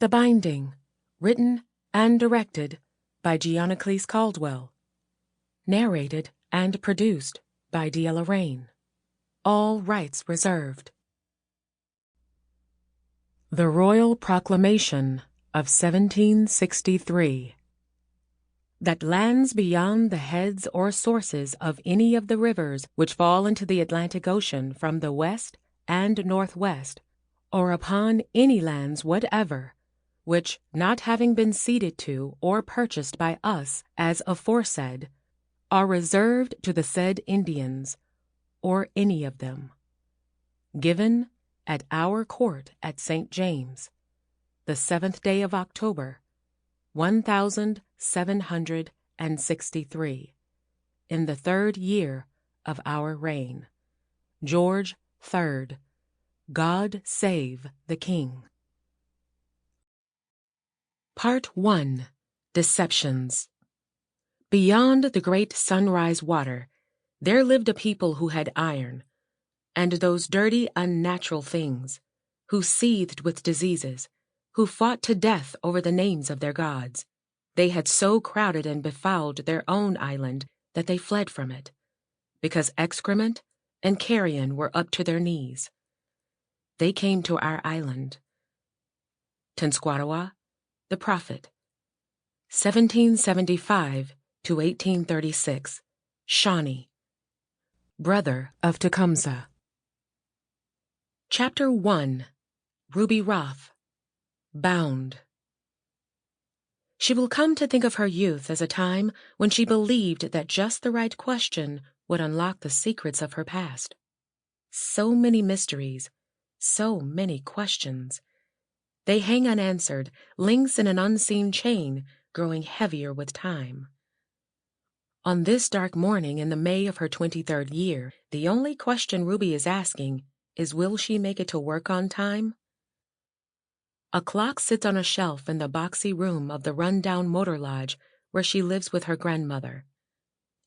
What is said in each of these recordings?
The Binding, written and directed by Gianaclis Caldwell. Narrated and produced by Rayne. All rights reserved. The Royal Proclamation of 1763. That lands beyond the heads or sources of any of the rivers which fall into the Atlantic Ocean from the west and northwest, or upon any lands whatever, which, not having been ceded to or purchased by us as aforesaid, are reserved to the said Indians, or any of them. Given at our court at St. James, the 7th day of October, 1763, in the 3rd year of our reign. George III. God save the King. Part 1. Deceptions. Beyond the great sunrise water, there lived a people who had iron, and those dirty, unnatural things, who seethed with diseases, who fought to death over the names of their gods. They had so crowded and befouled their own island that they fled from it, because excrement and carrion were up to their knees. They came to our island. Tenskwatawa, the Prophet, 1775 to 1836, Shawnee, brother of Tecumseh. Chapter 1. Ruby Roth, Bound. She will come to think of her youth as a time when she believed that just the right question would unlock the secrets of her past. So many mysteries, so many questions. They hang unanswered, links in an unseen chain, growing heavier with time. On this dark morning in the May of her 23rd year, the only question Ruby is asking is, will she make it to work on time? A clock sits on a shelf in the boxy room of the run-down motor lodge where she lives with her grandmother.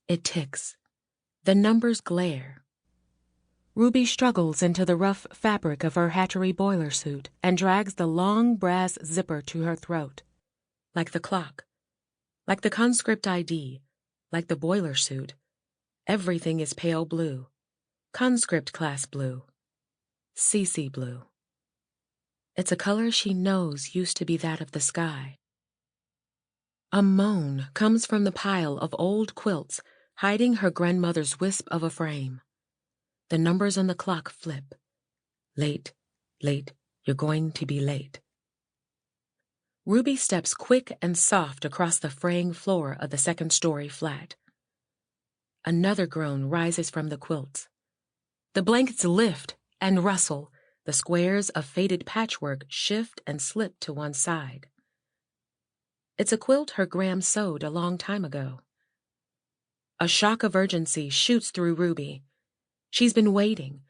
It ticks. The numbers glare. Ruby struggles into the rough fabric of her hatchery boiler suit and drags the long brass zipper to her throat. Like the clock, like the conscript ID, like the boiler suit, everything is pale blue, conscript class blue, CC blue. It's a color she knows used to be that of the sky. A moan comes from the pile of old quilts hiding her grandmother's wisp of a frame. The numbers on the clock flip. Late, late, you're going to be late. Ruby steps quick and soft across the fraying floor of the second-story flat. Another groan rises from the quilts. The blankets lift and rustle. The squares of faded patchwork shift and slip to one side. It's a quilt her gram sewed a long time ago. A shock of urgency shoots through Ruby. She's been waiting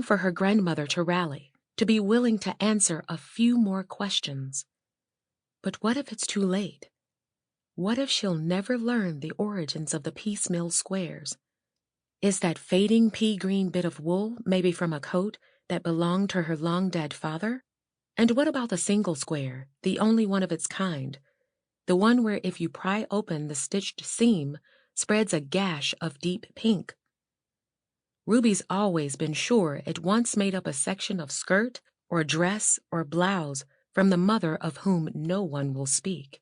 for her grandmother to rally, to be willing to answer a few more questions. But what if it's too late? What if she'll never learn the origins of the piecemeal squares? Is that fading pea-green bit of wool maybe from a coat that belonged to her long-dead father? And what about the single square, the only one of its kind, the one where if you pry open the stitched seam, spreads a gash of deep pink? Ruby's always been sure it once made up a section of skirt or dress or blouse from the mother of whom no one will speak.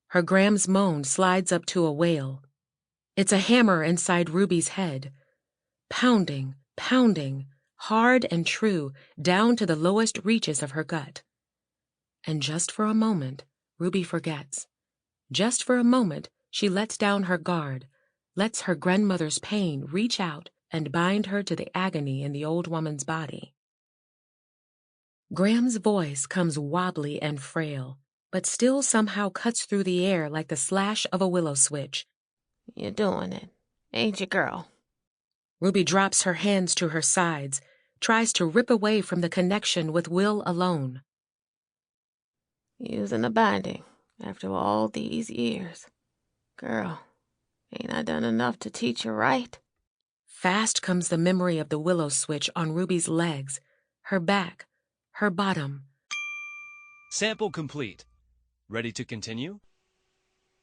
Her gram's moan slides up to a wail. It's a hammer inside Ruby's head, pounding, pounding, hard and true, down to the lowest reaches of her gut. And just for a moment, Ruby forgets. Just for a moment, she lets down her guard, lets her grandmother's pain reach out and bind her to the agony in the old woman's body. Graham's voice comes wobbly and frail, but still somehow cuts through the air like the slash of a willow switch. You're doing it, ain't you, girl? Ruby drops her hands to her sides, tries to rip away from the connection with Will alone. Using the binding after all these years. Girl, ain't I done enough to teach you right? Fast comes the memory of the willow switch on Ruby's legs, her back, her bottom. Sample complete. Ready to continue?